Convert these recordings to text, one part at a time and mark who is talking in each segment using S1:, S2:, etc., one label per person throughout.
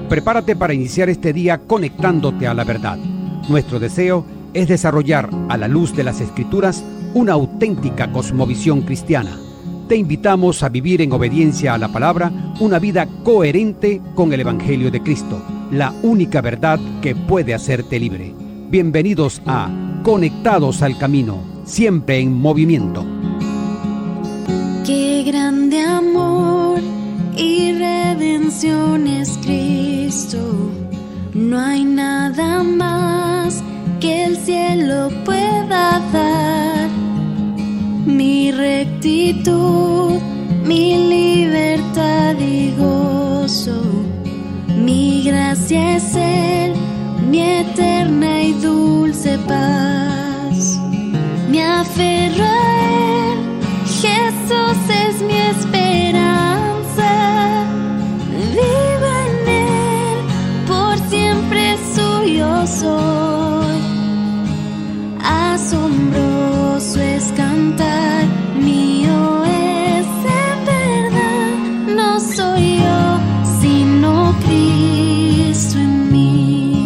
S1: Prepárate para iniciar este día conectándote a la verdad. Nuestro deseo es desarrollar, a la luz de las Escrituras, una auténtica cosmovisión cristiana. Te invitamos a vivir en obediencia a la palabra una vida coherente con el Evangelio de Cristo, la única verdad que puede hacerte libre. Bienvenidos a Conectados al Camino, siempre en movimiento.
S2: Qué grande amor y redención es Cristo. No hay nada más que el cielo pueda dar. Mi rectitud, mi libertad y gozo, mi gracia es Él, mi eterna y dulce paz. Me aferro a Él, Jesús es mi esperanza. Vivo en Él, por siempre suyo soy. Asombroso es cantar, mío es en verdad. No soy yo, sino Cristo en mí.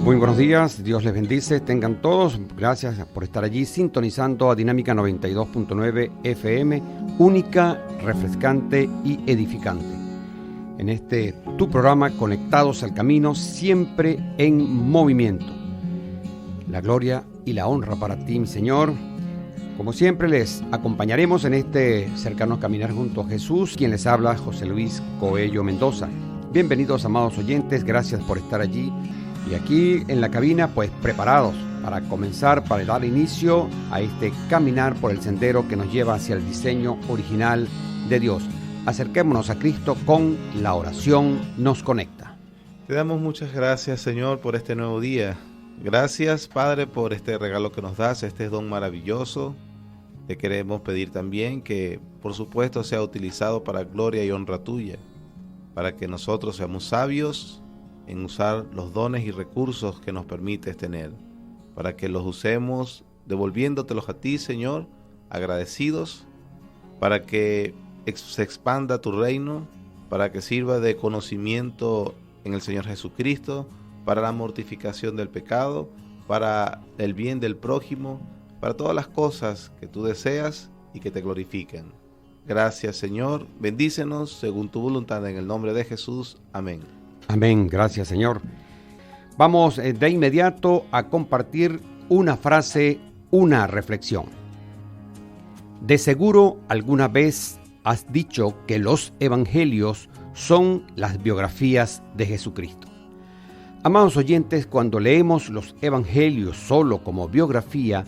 S1: Muy buenos días, Dios les bendice, tengan todos, gracias por estar allí sintonizando a Dinámica 92.9 FM, única, refrescante y edificante. En este tu programa Conectados al Camino, siempre en movimiento. La gloria y la honra para ti, mi Señor. Como siempre, les acompañaremos en este cercano caminar junto a Jesús, quien les habla, José Luis Coello Mendoza. Bienvenidos, amados oyentes, gracias por estar allí. Y aquí en la cabina, pues preparados para comenzar, para dar inicio a este caminar por el sendero que nos lleva hacia el diseño original de Dios. Acerquémonos a Cristo con la oración nos conecta.
S3: Te damos muchas gracias, Señor, por este nuevo día. Gracias, Padre, por este regalo que nos das, este don maravilloso. Te queremos pedir también que, por supuesto, sea utilizado para gloria y honra tuya, para que nosotros seamos sabios en usar los dones y recursos que nos permites tener, para que los usemos devolviéndotelos a ti, Señor, agradecidos, para que se expanda tu reino, para que sirva de conocimiento en el Señor Jesucristo, para la mortificación del pecado, para el bien del prójimo, para todas las cosas que tú deseas y que te glorifiquen. Gracias, Señor. Bendícenos según tu voluntad, en el nombre de Jesús. Amén.
S1: Amén. Gracias, Señor. Vamos de inmediato a compartir una frase, una reflexión. De seguro alguna vez has dicho que los evangelios son las biografías de Jesucristo. Amados oyentes, cuando leemos los evangelios solo como biografía,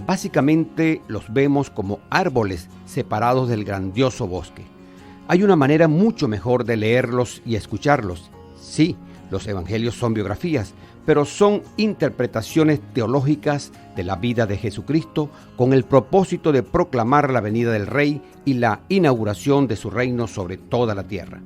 S1: básicamente los vemos como árboles separados del grandioso bosque. Hay una manera mucho mejor de leerlos y escucharlos. Sí, los evangelios son biografías, pero son interpretaciones teológicas de la vida de Jesucristo con el propósito de proclamar la venida del Rey y la inauguración de su reino sobre toda la tierra.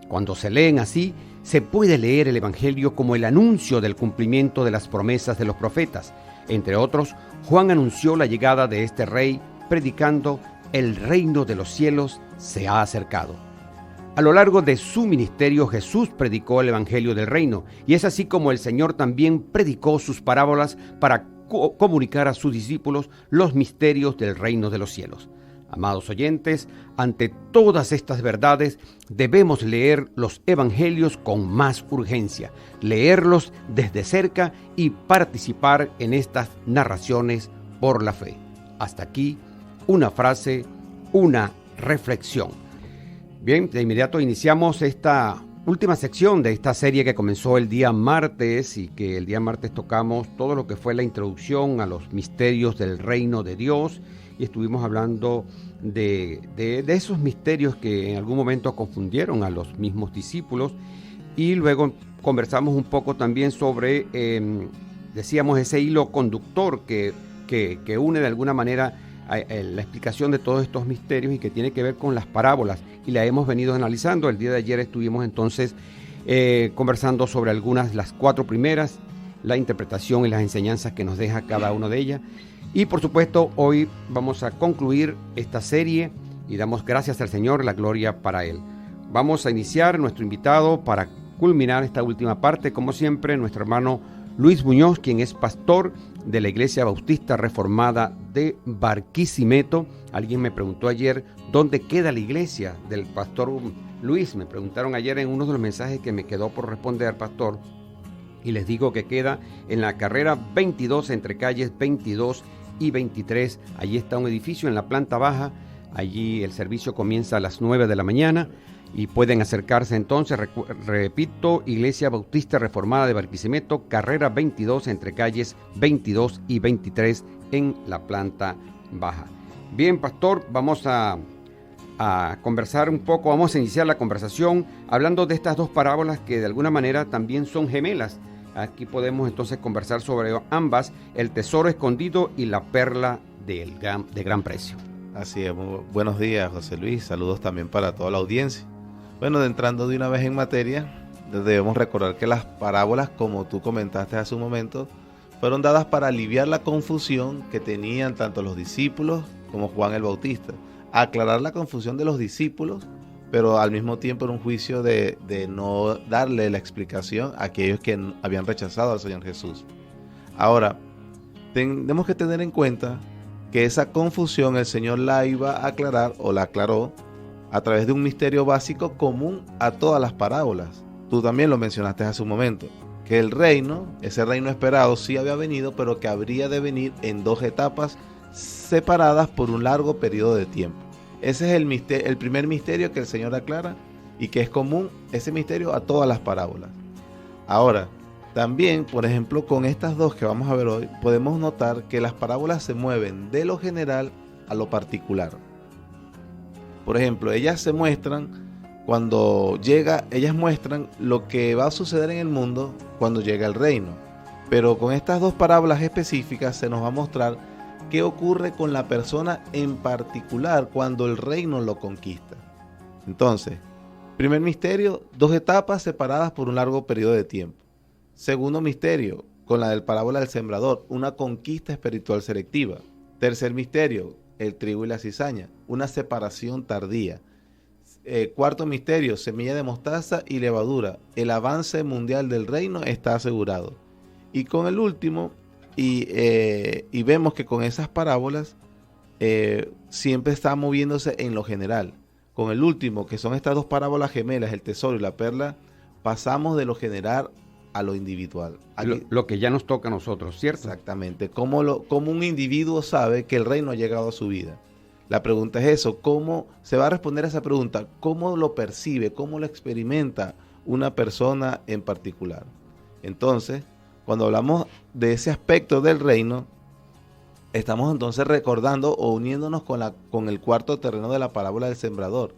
S1: Cuando se leen así, se puede leer el Evangelio como el anuncio del cumplimiento de las promesas de los profetas. Entre otros, Juan anunció la llegada de este Rey, predicando: el reino de los cielos se ha acercado. A lo largo de su ministerio, Jesús predicó el Evangelio del reino, y es así como el Señor también predicó sus parábolas para comunicar a sus discípulos los misterios del reino de los cielos. Amados oyentes, ante todas estas verdades debemos leer los evangelios con más urgencia, leerlos desde cerca y participar en estas narraciones por la fe. Hasta aquí una frase, una reflexión. Bien, de inmediato iniciamos esta última sección de esta serie que comenzó el día martes y que el día martes tocamos todo lo que fue la introducción a los misterios del reino de Dios. Y estuvimos hablando de esos misterios que en algún momento confundieron a los mismos discípulos. Y luego conversamos un poco también sobre, decíamos, ese hilo conductor que une de alguna manera la explicación de todos estos misterios y que tiene que ver con las parábolas. Y la hemos venido analizando. El día de ayer estuvimos entonces conversando sobre las 4 primeras, la interpretación y las enseñanzas que nos deja cada una de ellas. Y por supuesto, hoy vamos a concluir esta serie y damos gracias al Señor, la gloria para Él. Vamos a iniciar nuestro invitado para culminar esta última parte, como siempre, nuestro hermano Luis Muñoz, quien es pastor de la Iglesia Bautista Reformada de Barquisimeto. Alguien me preguntó ayer dónde queda la iglesia del pastor Luis. Me preguntaron ayer en uno de los mensajes que me quedó por responder, pastor, y les digo que queda en la carrera 22 entre calles 22 y 23. Allí está un edificio en la planta baja. Allí el servicio comienza a las 9 de la mañana y pueden acercarse entonces, repito, Iglesia Bautista Reformada de Barquisimeto, carrera 22 entre calles 22 y 23 en la planta baja. Bien, pastor, vamos a conversar un poco, vamos a iniciar la conversación hablando de estas dos parábolas que de alguna manera también son gemelas. Aquí podemos entonces conversar sobre ambas, el tesoro escondido y la perla de gran precio.
S3: Así es, muy buenos días, José Luis, saludos también para toda la audiencia. Bueno, entrando de una vez en materia, debemos recordar que las parábolas, como tú comentaste hace un momento, fueron dadas para aliviar la confusión que tenían tanto los discípulos como Juan el Bautista, aclarar la confusión de los discípulos, pero al mismo tiempo era un juicio de no darle la explicación a aquellos que habían rechazado al Señor Jesús. Ahora, tenemos que tener en cuenta que esa confusión el Señor la iba a aclarar o la aclaró a través de un misterio básico común a todas las parábolas. Tú también lo mencionaste hace un momento, que el reino, ese reino esperado sí había venido, pero que habría de venir en dos etapas separadas por un largo periodo de tiempo. Ese es el primer misterio que el Señor aclara y que es común ese misterio a todas las parábolas. Ahora, también, por ejemplo, con estas dos que vamos a ver hoy, podemos notar que las parábolas se mueven de lo general a lo particular. Por ejemplo, ellas muestran lo que va a suceder en el mundo cuando llega el reino. Pero con estas dos parábolas específicas se nos va a mostrar qué ocurre con la persona en particular cuando el reino lo conquista. Entonces, primer misterio, dos etapas separadas por un largo periodo de tiempo. Segundo misterio, con la del parábola del sembrador, una conquista espiritual selectiva. Tercer misterio, el trigo y la cizaña, una separación tardía. Cuarto misterio, semilla de mostaza y levadura, el avance mundial del reino está asegurado. Y con el último, y vemos que con esas parábolas siempre está moviéndose en lo general. Con el último, que son estas dos parábolas gemelas, el tesoro y la perla, pasamos de lo general a lo individual.
S1: Lo que ya nos toca a nosotros, ¿cierto?
S3: Exactamente. ¿Cómo un individuo sabe que el reino ha llegado a su vida? La pregunta es eso. ¿Cómo se va a responder a esa pregunta? ¿Cómo lo percibe? ¿Cómo lo experimenta una persona en particular? Entonces, cuando hablamos de ese aspecto del reino, estamos entonces recordando o uniéndonos con el cuarto terreno de la parábola del sembrador.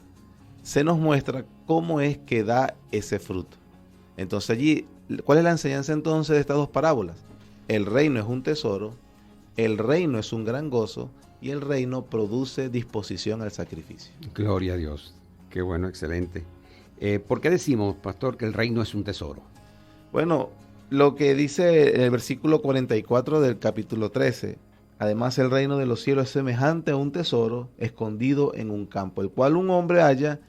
S3: Se nos muestra cómo es que da ese fruto. Entonces allí, ¿cuál es la enseñanza entonces de estas dos parábolas? El reino es un tesoro, el reino es un gran gozo y el reino produce disposición al sacrificio.
S1: Gloria a Dios. Qué bueno, excelente. ¿Por qué decimos, pastor, que el reino es un tesoro?
S3: Bueno, lo que dice en el versículo 44 del capítulo 13, además el reino de los cielos es semejante a un tesoro escondido en un campo, el cual un hombre halla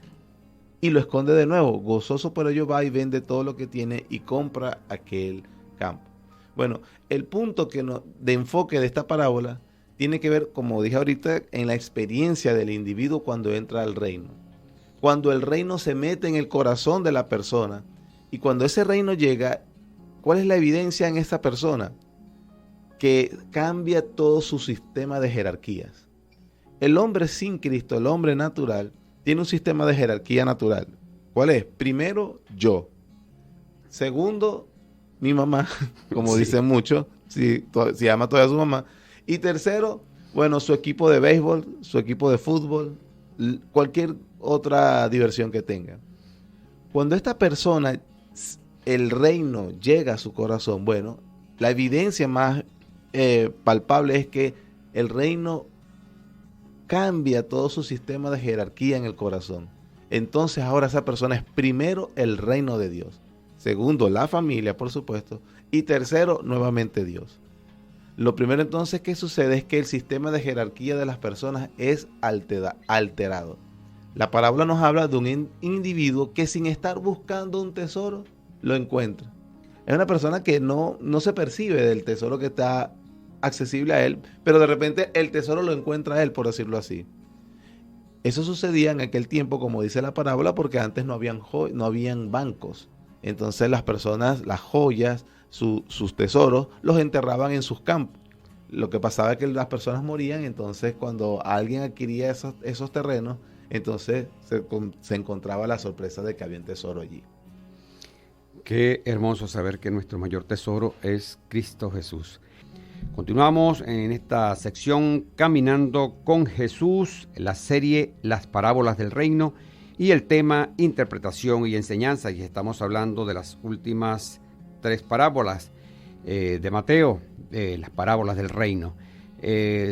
S3: y lo esconde de nuevo. Gozoso por ello va y vende todo lo que tiene y compra aquel campo. Bueno, el punto de enfoque de esta parábola tiene que ver, como dije ahorita, en la experiencia del individuo cuando entra al reino. Cuando el reino se mete en el corazón de la persona y cuando ese reino llega, ¿cuál es la evidencia en esta persona? Que cambia todo su sistema de jerarquías. El hombre sin Cristo, el hombre natural, tiene un sistema de jerarquía natural. ¿Cuál es? Primero, yo. Segundo, mi mamá, como dicen muchos, si ama todavía a su mamá. Y tercero, bueno, su equipo de béisbol, su equipo de fútbol, cualquier otra diversión que tenga. Cuando esta persona, el reino llega a su corazón, bueno, la evidencia más palpable es que el reino cambia todo su sistema de jerarquía en el corazón. Entonces ahora esa persona es primero el reino de Dios, segundo la familia, por supuesto, y tercero nuevamente Dios. Lo primero entonces que sucede es que el sistema de jerarquía de las personas es alterado. La parábola nos habla de un individuo que sin estar buscando un tesoro, lo encuentra. Es una persona que no se percibe del tesoro que está accesible a él, pero de repente el tesoro lo encuentra a él, por decirlo así. Eso sucedía en aquel tiempo, como dice la parábola, porque antes no habían bancos. Entonces las personas, las joyas, sus tesoros, los enterraban en sus campos. Lo que pasaba es que las personas morían, entonces cuando alguien adquiría esos terrenos, entonces se encontraba la sorpresa de que había un tesoro allí.
S1: Qué hermoso saber que nuestro mayor tesoro es Cristo Jesús. Continuamos en esta sección Caminando con Jesús, la serie Las Parábolas del Reino y el tema Interpretación y Enseñanza. Y estamos hablando de las últimas 3 parábolas de Mateo, las parábolas del reino.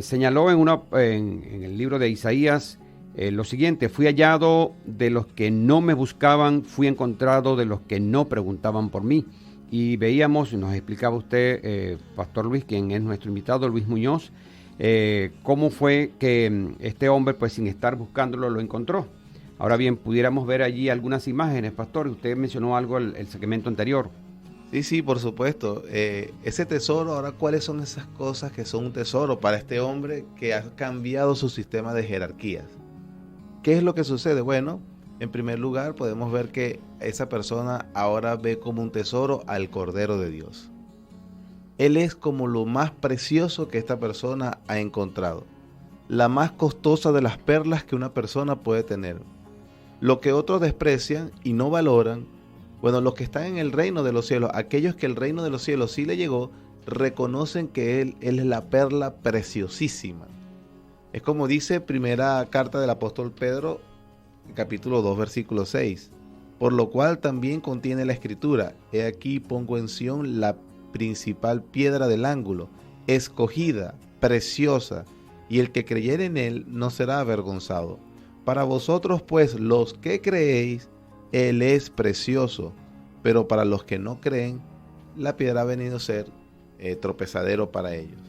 S1: Señaló en el libro de Isaías lo siguiente: fui hallado de los que no me buscaban, fui encontrado de los que no preguntaban por mí. Y veíamos, nos explicaba usted, Pastor Luis, quien es nuestro invitado, Luis Muñoz, cómo fue que este hombre, pues sin estar buscándolo, lo encontró. Ahora bien, pudiéramos ver allí algunas imágenes, Pastor. Usted mencionó algo el segmento anterior.
S3: Sí, por supuesto. Ese tesoro, ahora, ¿cuáles son esas cosas que son un tesoro para este hombre que ha cambiado su sistema de jerarquías? ¿Qué es lo que sucede? Bueno, en primer lugar, podemos ver que esa persona ahora ve como un tesoro al Cordero de Dios. Él es como lo más precioso que esta persona ha encontrado, la más costosa de las perlas que una persona puede tener. Lo que otros desprecian y no valoran, bueno, los que están en el reino de los cielos, aquellos que el reino de los cielos sí le llegó, reconocen que él es la perla preciosísima. Es como dice primera carta del apóstol Pedro, capítulo 2, versículo 6. Por lo cual también contiene la escritura: he aquí pongo en Sión la principal piedra del ángulo, escogida, preciosa, y el que creyere en él no será avergonzado. Para vosotros pues, los que creéis, él es precioso, pero para los que no creen, la piedra ha venido a ser tropezadero para ellos.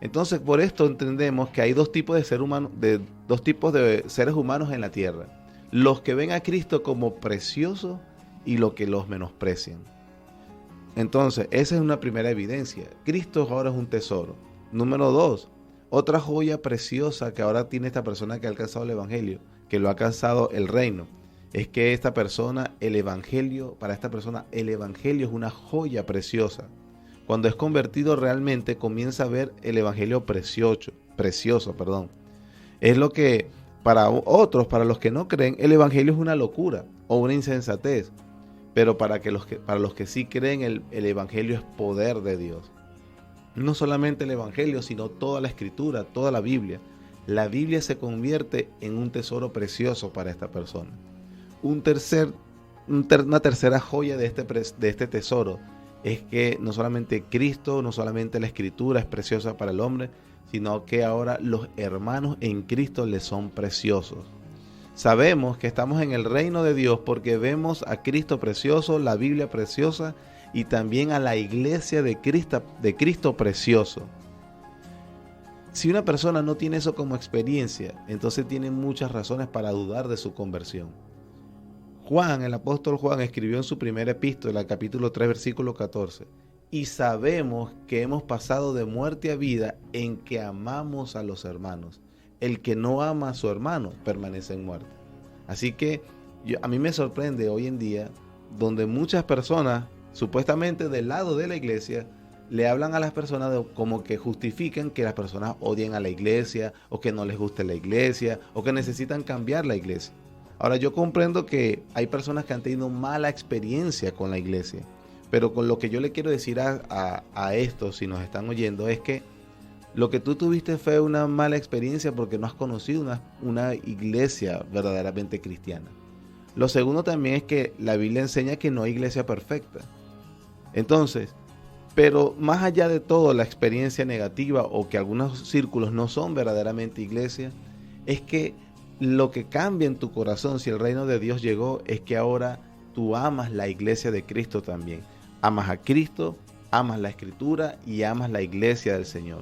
S3: Entonces, por esto entendemos que hay dos tipos de seres humanos en la tierra: los que ven a Cristo como precioso y los que los menosprecian. Entonces, esa es una primera evidencia. Cristo ahora es un tesoro. Número 2, otra joya preciosa que ahora tiene esta persona que ha alcanzado el Evangelio, que lo ha alcanzado el reino, es que esta persona, para esta persona, el Evangelio es una joya preciosa. Cuando es convertido realmente comienza a ver el Evangelio precioso. Es lo que para otros, para los que no creen, el Evangelio es una locura o una insensatez. Pero para los que sí creen, el Evangelio es poder de Dios. No solamente el Evangelio, sino toda la Escritura, toda la Biblia. La Biblia se convierte en un tesoro precioso para esta persona. Una tercera joya de este tesoro es que no solamente Cristo, no solamente la Escritura es preciosa para el hombre, sino que ahora los hermanos en Cristo le son preciosos. Sabemos que estamos en el reino de Dios porque vemos a Cristo precioso, la Biblia preciosa y también a la iglesia de Cristo precioso. Si una persona no tiene eso como experiencia, entonces tiene muchas razones para dudar de su conversión. Juan, el apóstol Juan, escribió en su primera epístola, capítulo 3, versículo 14: y sabemos que hemos pasado de muerte a vida en que amamos a los hermanos. El que no ama a su hermano permanece en muerte. Así que a mí me sorprende hoy en día, donde muchas personas, supuestamente del lado de la iglesia, le hablan a las personas como que justifican que las personas odien a la iglesia, o que no les guste la iglesia, o que necesitan cambiar la iglesia. Ahora, yo comprendo que hay personas que han tenido mala experiencia con la iglesia, pero con lo que yo le quiero decir a estos, si nos están oyendo, es que lo que tú tuviste fue una mala experiencia porque no has conocido una iglesia verdaderamente cristiana. Lo segundo también es que la Biblia enseña que no hay iglesia perfecta. Entonces, pero más allá de todo la experiencia negativa o que algunos círculos no son verdaderamente iglesia, es que lo que cambia en tu corazón si el reino de Dios llegó es que ahora tú amas la iglesia de Cristo también. Amas a Cristo, amas la Escritura y amas la iglesia del Señor.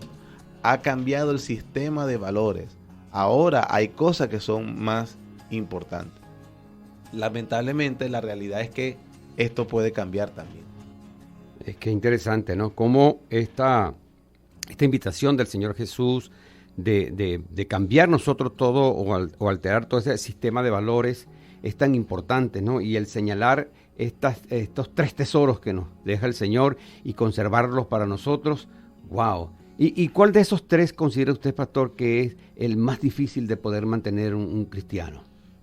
S3: Ha cambiado el sistema de valores. Ahora hay cosas que son más importante. Lamentablemente la realidad es que esto puede cambiar también.
S1: Es que interesante, ¿no? Cómo esta invitación del Señor Jesús de cambiar nosotros todo o alterar todo ese sistema de valores es tan importante, ¿no? Y el señalar estos 3 tesoros que nos deja el Señor y conservarlos para nosotros, ¡wow! ¿Y cuál de esos 3 considera usted, pastor, que es el más difícil de poder mantener un cristiano?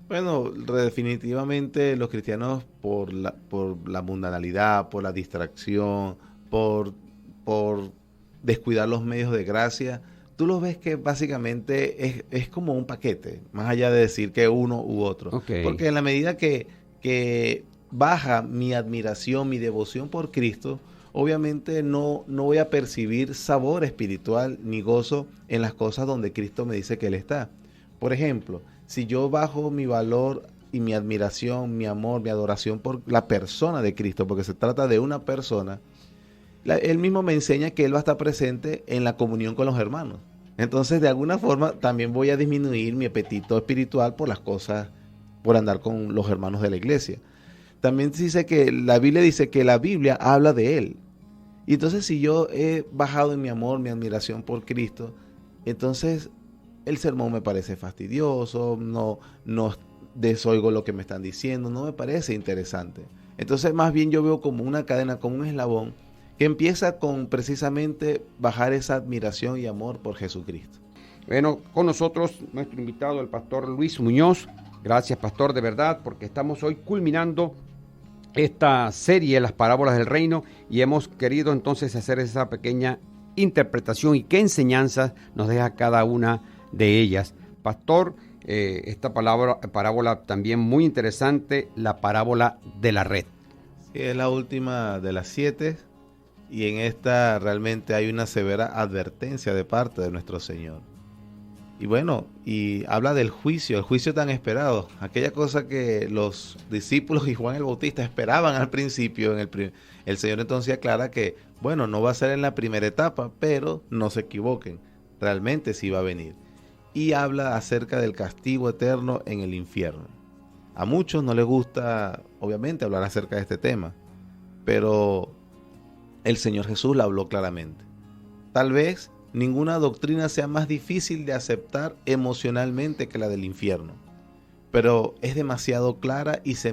S3: Bueno, definitivamente los cristianos por la mundanalidad, por la distracción, por descuidar los medios de gracia, tú los ves que básicamente es como un paquete, más allá de decir que uno u otro.
S1: Okay.
S3: Porque en la medida que baja mi admiración, mi devoción por Cristo, obviamente no voy a percibir sabor espiritual ni gozo en las cosas donde Cristo me dice que Él está. Por ejemplo, si yo bajo mi valor y mi admiración, mi amor, mi adoración por la persona de Cristo, porque se trata de una persona, Él mismo me enseña que Él va a estar presente en la comunión con los hermanos. Entonces, de alguna forma, también voy a disminuir mi apetito espiritual por las cosas, por andar con los hermanos de la iglesia. También dice que la Biblia dice que la Biblia habla de Él. Y entonces, si yo he bajado en mi amor, mi admiración por Cristo, entonces el sermón me parece fastidioso, no desoigo lo que me están diciendo, no me parece interesante. Entonces, más bien yo veo como una cadena, como un eslabón, que empieza con precisamente bajar esa admiración y amor por Jesucristo.
S1: Bueno, con nosotros nuestro invitado, el pastor Luis Muñoz. Gracias, pastor, de verdad, porque estamos hoy culminando esta serie, Las Parábolas del Reino, y hemos querido entonces hacer esa pequeña interpretación y qué enseñanzas nos deja cada una de ellas. Pastor, esta parábola también muy interesante, la parábola de la red.
S3: Sí, es la última de las 7. Y en esta realmente hay una severa advertencia de parte de nuestro Señor. Y bueno, y habla del juicio, el juicio tan esperado. Aquella cosa que los discípulos y Juan el Bautista esperaban al principio. El Señor entonces aclara que, bueno, no va a ser en la primera etapa, pero no se equivoquen. Realmente sí va a venir. Y habla acerca del castigo eterno en el infierno. A muchos no les gusta, obviamente, hablar acerca de este tema. Pero el Señor Jesús la habló claramente. Tal vez ninguna doctrina sea más difícil de aceptar emocionalmente que la del infierno, pero es demasiado clara y se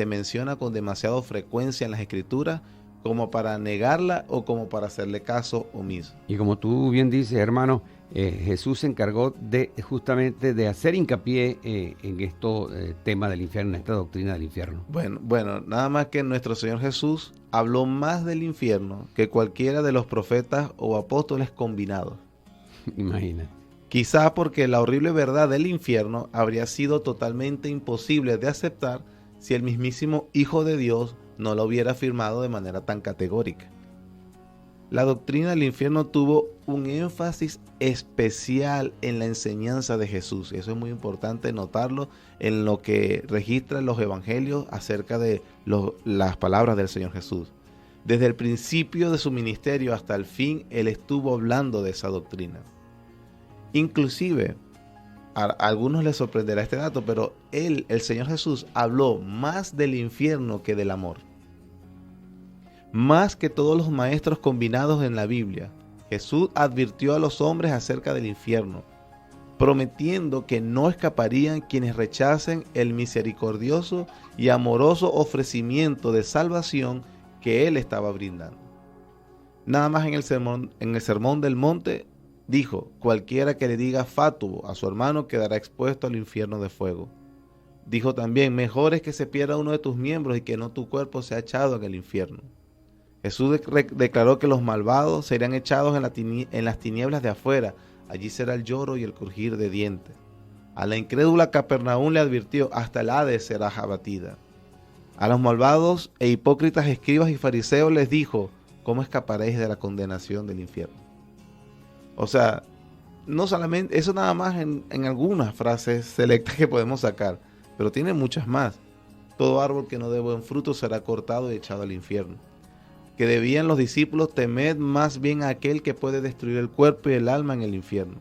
S3: menciona con demasiada frecuencia en las Escrituras como para negarla o como para hacerle caso omiso.
S1: Y como tú bien dices, hermano, Jesús se encargó justamente de hacer hincapié en esto tema del infierno, en esta doctrina del infierno.
S3: Bueno, nada más que nuestro Señor Jesús habló más del infierno que cualquiera de los profetas o apóstoles combinados.
S1: Imagina.
S3: Quizá porque la horrible verdad del infierno habría sido totalmente imposible de aceptar si el mismísimo Hijo de Dios no lo hubiera afirmado de manera tan categórica. La doctrina del infierno tuvo un énfasis especial en la enseñanza de Jesús. Eso es muy importante notarlo en lo que registran los evangelios acerca de las palabras del Señor Jesús. Desde el principio de su ministerio hasta el fin, Él estuvo hablando de esa doctrina. Inclusive, a algunos les sorprenderá este dato, pero el Señor Jesús, habló más del infierno que del amor. Más que todos los maestros combinados en la Biblia, Jesús advirtió a los hombres acerca del infierno, prometiendo que no escaparían quienes rechacen el misericordioso y amoroso ofrecimiento de salvación que Él estaba brindando. Nada más en el sermón del monte dijo: cualquiera que le diga fatuo a su hermano quedará expuesto al infierno de fuego. Dijo también: mejor es que se pierda uno de tus miembros y que no tu cuerpo sea echado en el infierno. Jesús declaró que los malvados serían echados en las tinieblas de afuera. Allí será el lloro y el crujir de dientes. A la incrédula Capernaum le advirtió: hasta el Hades será abatida. A los malvados e hipócritas escribas y fariseos les dijo: ¿cómo escaparéis de la condenación del infierno? O sea, no solamente, eso nada más en algunas frases selectas que podemos sacar, pero tiene muchas más. Todo árbol que no dé buen fruto será cortado y echado al infierno. Que debían los discípulos temer más bien a aquel que puede destruir el cuerpo y el alma en el infierno.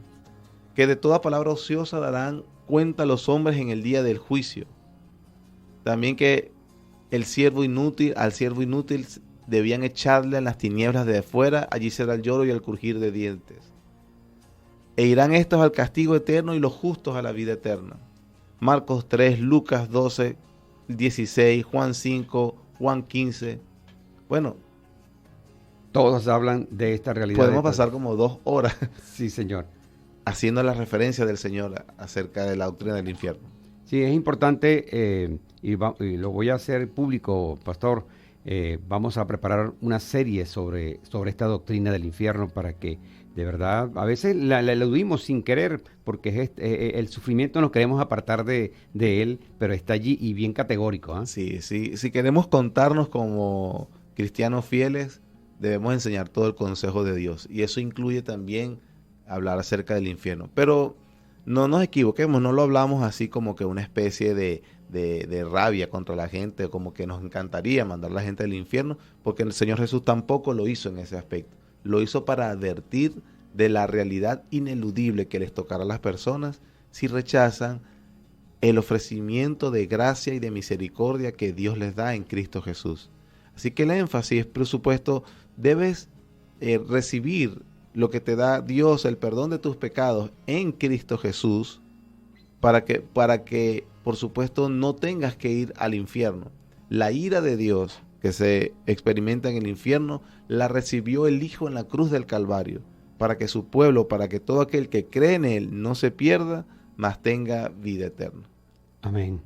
S3: Que de toda palabra ociosa darán cuenta a los hombres en el día del juicio. También que al siervo inútil debían echarle en las tinieblas de afuera, allí será el lloro y el crujir de dientes. E irán estos al castigo eterno y los justos a la vida eterna. Marcos 3, Lucas 12, 16, Juan 5, Juan 15. Bueno,
S1: todos hablan de esta realidad.
S3: Podemos pasar como 2 horas.
S1: Sí, señor.
S3: Haciendo la referencia del Señor acerca de la doctrina del infierno.
S1: Sí, es importante y lo voy a hacer público, pastor. Vamos a preparar una serie sobre esta doctrina del infierno para que de verdad, a veces la eludimos sin querer porque el sufrimiento nos queremos apartar de él, pero está allí y bien categórico. ¿Eh?
S3: Sí, si queremos contarnos como cristianos fieles, debemos enseñar todo el consejo de Dios y eso incluye también hablar acerca del infierno. Pero no nos equivoquemos, no lo hablamos así como que una especie de rabia contra la gente, como que nos encantaría mandar a la gente al infierno, porque el Señor Jesús tampoco lo hizo en ese aspecto. Lo hizo para advertir de la realidad ineludible que les tocará a las personas si rechazan el ofrecimiento de gracia y de misericordia que Dios les da en Cristo Jesús. Así que el énfasis, por supuesto, debes recibir lo que te da Dios, el perdón de tus pecados en Cristo Jesús, para que, por supuesto, no tengas que ir al infierno. La ira de Dios que se experimenta en el infierno, la recibió el Hijo en la cruz del Calvario, para que su pueblo, para que todo aquel que cree en Él no se pierda, mas tenga vida eterna.
S1: Amén.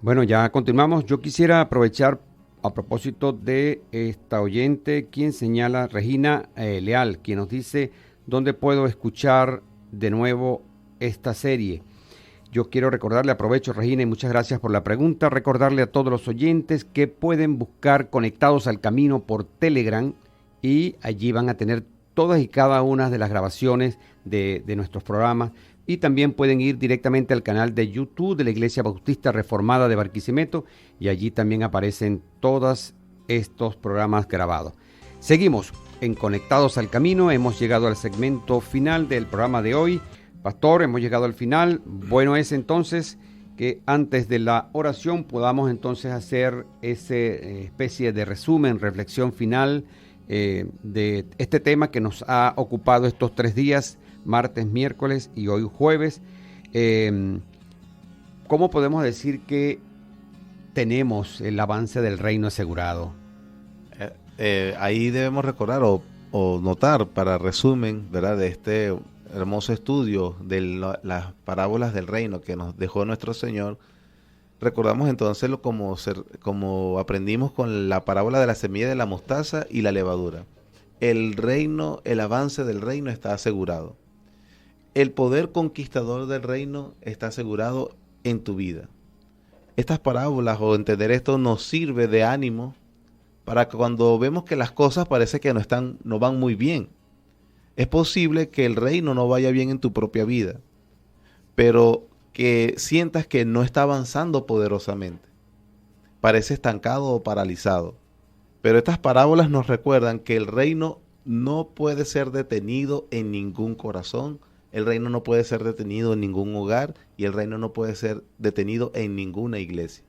S1: Bueno, ya continuamos. Yo quisiera aprovechar a propósito de esta oyente, quien señala, Regina Leal, quien nos dice, ¿dónde puedo escuchar de nuevo esta serie? Yo quiero recordarle, aprovecho Regina y muchas gracias por la pregunta, recordarle a todos los oyentes que pueden buscar Conectados al Camino por Telegram y allí van a tener todas y cada una de las grabaciones de nuestros programas y también pueden ir directamente al canal de YouTube de la Iglesia Bautista Reformada de Barquisimeto y allí también aparecen todos estos programas grabados. Seguimos en Conectados al Camino, hemos llegado al segmento final del programa de hoy. Pastor, hemos llegado al final. Bueno es entonces que antes de la oración podamos entonces hacer esa especie de resumen, reflexión final de este tema que nos ha ocupado estos 3 días, martes, miércoles y hoy jueves. ¿Cómo podemos decir que tenemos el avance del reino asegurado?
S3: Ahí debemos recordar o notar para resumen, ¿verdad?, de este hermoso estudio de las parábolas del reino que nos dejó nuestro Señor. Recordamos entonces como aprendimos con la parábola de la semilla de la mostaza y la levadura. El reino, el avance del reino está asegurado. El poder conquistador del reino está asegurado en tu vida. Estas parábolas o entender esto nos sirve de ánimo para que cuando vemos que las cosas parece que no van muy bien. Es posible que el reino no vaya bien en tu propia vida, pero que sientas que no está avanzando poderosamente. Parece estancado o paralizado. Pero estas parábolas nos recuerdan que el reino no puede ser detenido en ningún corazón, el reino no puede ser detenido en ningún hogar y el reino no puede ser detenido en ninguna iglesia.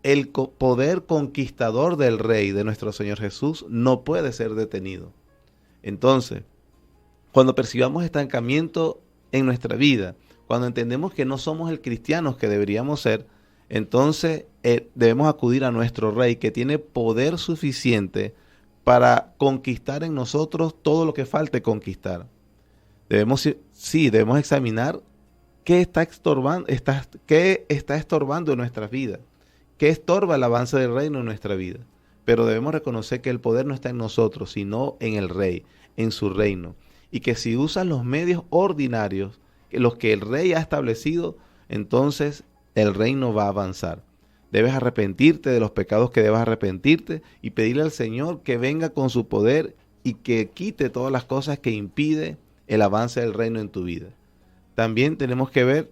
S3: El poder conquistador del Rey, de nuestro Señor Jesús, no puede ser detenido. Entonces, cuando percibamos estancamiento en nuestra vida, cuando entendemos que no somos el cristianos que deberíamos ser, entonces debemos acudir a nuestro Rey que tiene poder suficiente para conquistar en nosotros todo lo que falte conquistar. Debemos examinar qué está estorbando en nuestras vidas, qué estorba el avance del reino en nuestra vida. Pero debemos reconocer que el poder no está en nosotros, sino en el Rey, en su reino. Y que si usas los medios ordinarios, los que el Rey ha establecido, entonces el reino va a avanzar. Debes arrepentirte de los pecados que debas arrepentirte y pedirle al Señor que venga con su poder y que quite todas las cosas que impiden el avance del reino en tu vida. También tenemos que ver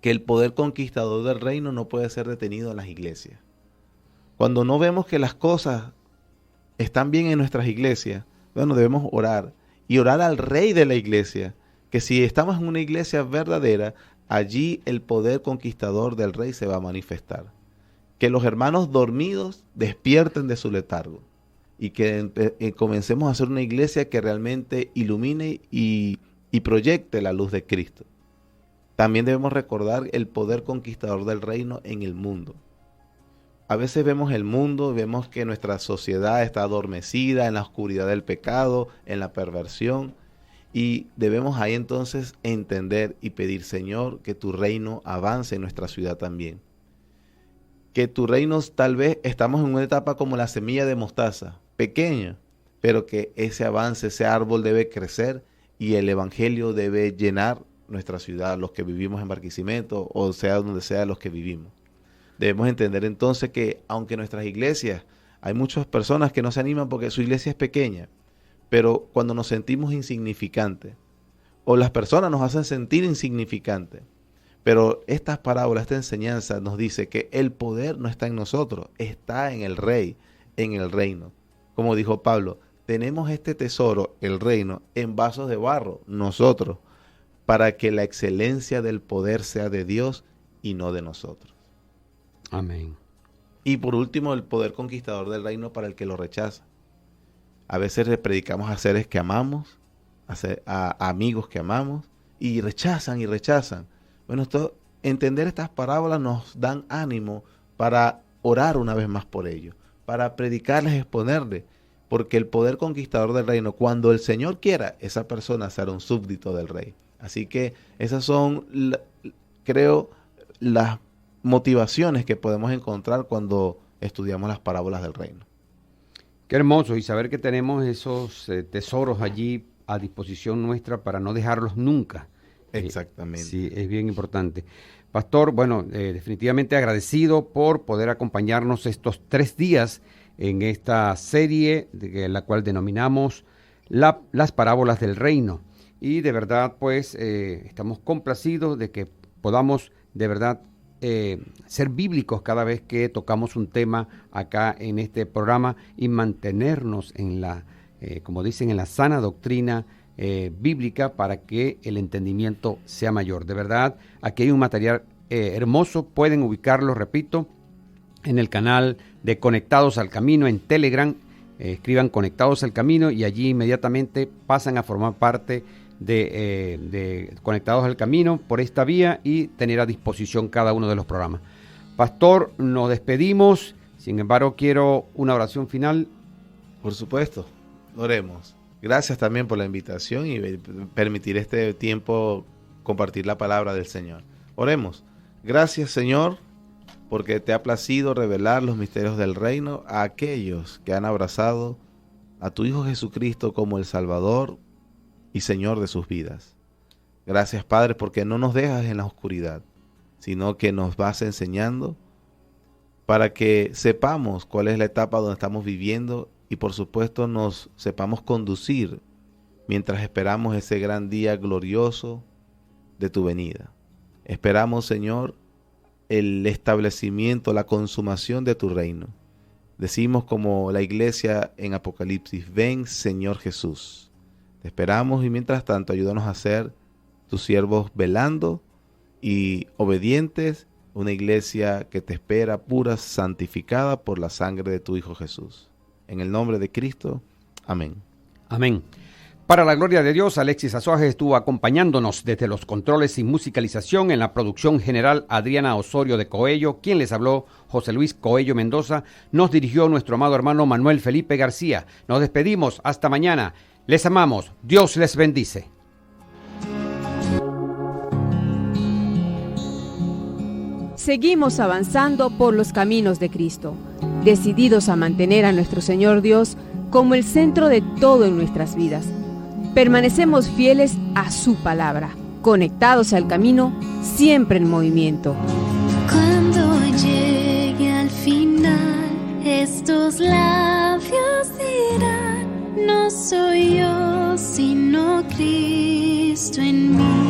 S3: que el poder conquistador del reino no puede ser detenido en las iglesias. Cuando no vemos que las cosas están bien en nuestras iglesias, bueno, debemos orar y orar al Rey de la iglesia, que si estamos en una iglesia verdadera, allí el poder conquistador del Rey se va a manifestar. Que los hermanos dormidos despierten de su letargo y que comencemos a hacer una iglesia que realmente ilumine y proyecte la luz de Cristo. También debemos recordar el poder conquistador del reino en el mundo. A veces vemos el mundo, vemos que nuestra sociedad está adormecida en la oscuridad del pecado, en la perversión, y debemos ahí entonces entender y pedir, Señor, que tu reino avance en nuestra ciudad también. Que tu reino, tal vez estamos en una etapa como la semilla de mostaza, pequeña, pero que ese avance, ese árbol debe crecer y el evangelio debe llenar nuestra ciudad, los que vivimos en Barquisimeto, o sea donde sea los que vivimos. Debemos entender entonces que aunque en nuestras iglesias hay muchas personas que no se animan porque su iglesia es pequeña, pero cuando nos sentimos insignificantes, o las personas nos hacen sentir insignificantes, pero estas parábolas, esta enseñanza nos dice que el poder no está en nosotros, está en el Rey, en el reino. Como dijo Pablo, tenemos este tesoro, el reino, en vasos de barro, nosotros, para que la excelencia del poder sea de Dios y no de nosotros.
S1: Amén.
S3: Y por último, el poder conquistador del reino para el que lo rechaza. A veces le predicamos a seres que amamos, a amigos que amamos, y rechazan y rechazan. Bueno, entender estas parábolas nos dan ánimo para orar una vez más por ellos, para predicarles, exponerles, porque el poder conquistador del reino, cuando el Señor quiera, esa persona será un súbdito del Rey. Así que esas son, creo, las motivaciones que podemos encontrar cuando estudiamos las parábolas del reino.
S1: Qué hermoso, y saber que tenemos esos tesoros allí a disposición nuestra para no dejarlos nunca.
S3: Exactamente.
S1: Sí, es bien importante. Pastor, bueno, definitivamente agradecido por poder acompañarnos estos 3 días en esta serie, la cual denominamos las parábolas del reino. Y de verdad, pues, estamos complacidos de que podamos, de verdad, ser bíblicos cada vez que tocamos un tema acá en este programa y mantenernos en la, como dicen, en la sana doctrina bíblica para que el entendimiento sea mayor. De verdad, aquí hay un material hermoso, pueden ubicarlo, repito, en el canal de Conectados al Camino en Telegram, escriban Conectados al Camino y allí inmediatamente pasan a formar parte de Conectados al Camino por esta vía y tener a disposición cada uno de los programas. Pastor, nos despedimos, sin embargo quiero una oración final.
S3: Por supuesto, oremos. Gracias también por la invitación y permitir este tiempo compartir la palabra del Señor. Oremos. Gracias, Señor, porque te ha placido revelar los misterios del reino a aquellos que han abrazado a tu Hijo Jesucristo como el Salvador y Señor de sus vidas. Gracias, Padre, porque no nos dejas en la oscuridad, sino que nos vas enseñando para que sepamos cuál es la etapa donde estamos viviendo y por supuesto nos sepamos conducir mientras esperamos ese gran día glorioso de tu venida. Esperamos, Señor, el establecimiento, la consumación de tu reino. Decimos como la iglesia en Apocalipsis, ven, Señor Jesús. Te esperamos y mientras tanto ayúdanos a ser tus siervos velando y obedientes, una iglesia que te espera pura, santificada por la sangre de tu Hijo Jesús. En el nombre de Cristo, amén.
S1: Amén. Para la gloria de Dios, Alexis Azuaje estuvo acompañándonos desde los controles y musicalización. En la producción general, Adriana Osorio de Coello. Quien les habló, José Luis Coello Mendoza. Nos dirigió nuestro amado hermano Manuel Felipe García. Nos despedimos. Hasta mañana. Les amamos. Dios les bendice.
S4: Seguimos avanzando por los caminos de Cristo, decididos a mantener a nuestro Señor Dios como el centro de todo en nuestras vidas. Permanecemos fieles a su palabra, conectados al camino, siempre en movimiento.
S2: Cuando llegue al final, estos labios dirán, no soy yo, sino Cristo en mí.